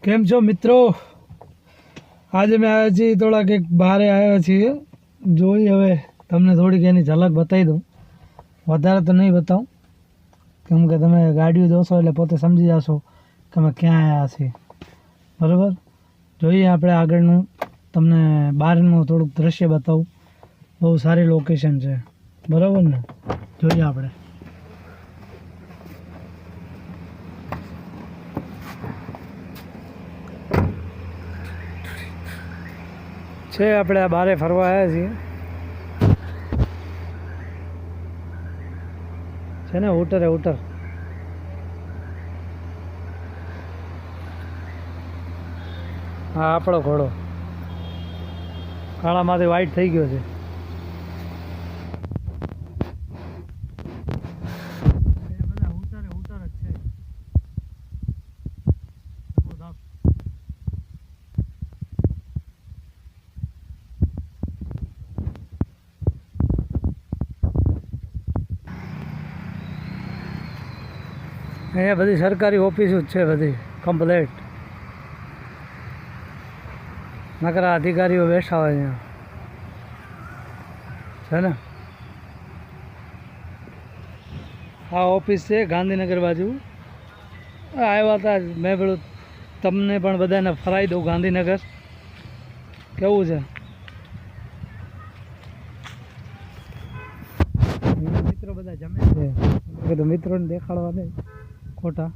કેમ છો મિત્રો? આજે મેં આવ્યા છીએ થોડાક એક બહારે આવ્યા છીએ. જોઈ હવે તમને થોડીક એની ઝલક બતાવી દઉં. વધારે તો નહીં બતાવું, કેમ કે તમે ગાડીઓ જોશો એટલે પોતે સમજી જશો કે અમે ક્યાં આવ્યા છીએ. બરાબર, જોઈએ આપણે આગળનું તમને બહારનું થોડુંક દૃશ્ય બતાવું. બહુ સારી લોકેશન છે, બરાબર ને? જોઈએ આપણે. છે આપણે આ બારે ફરવા આવ્યા છીએ. છે ને હોટલ આ આપણો ઘોડો કાળામાંથી વ્હાઈટ થઈ ગયો છે. અહીંયા બધી સરકારી ઓફિસો જ છે, બધી કમ્પ્લેટ. નકરા અધિકારીઓ બેઠા હોય અહીંયા, છે ને? આ ઓફિસ છે ગાંધીનગર બાજુ. આવ્યા હતા મેં પેલું તમને પણ બધાને ફરાવી દઉં ગાંધીનગર કેવું છે. મિત્રો બધા જમે છે તો મિત્રોને દેખાડવા નહીં ખોટા.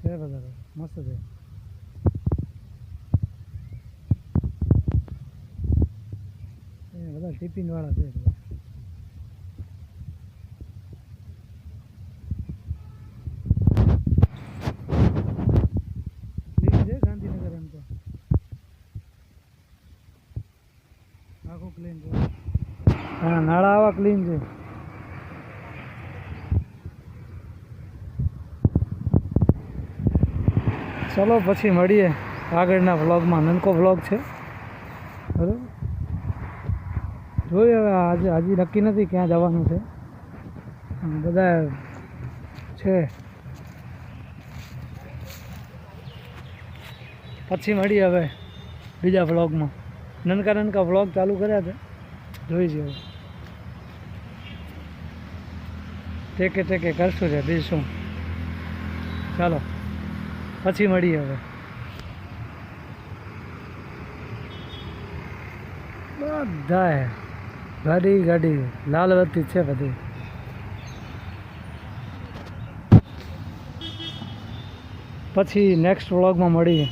છે બધા મસ્ત છે. બધા ટિફિન વાળા છે. ક્લીન છે ગાંધીનગર, એમ તો આખું ક્લીન છે. હા, નાળા આવા ક્લીન છે. ચલો પછી મળીએ આગળના વ્લોગમાં. નનકો વ્લોગ છે, બરાબર? જોઈએ હવે આજે હજી નક્કી નથી ક્યાં જવાનું છે. બધા છે, પછી મળીએ હવે બીજા વ્લોગમાં. નનકા વ્લોગ ચાલુ કર્યા છે, જોઈ છે. ટેકે કરશું છે, બીજું શું. ચાલો પછી મળીએ હવે. બધા ગાડી લાલ બત્તી છે બધી. પછી નેક્સ્ટ વ્લોગમાં મળીએ.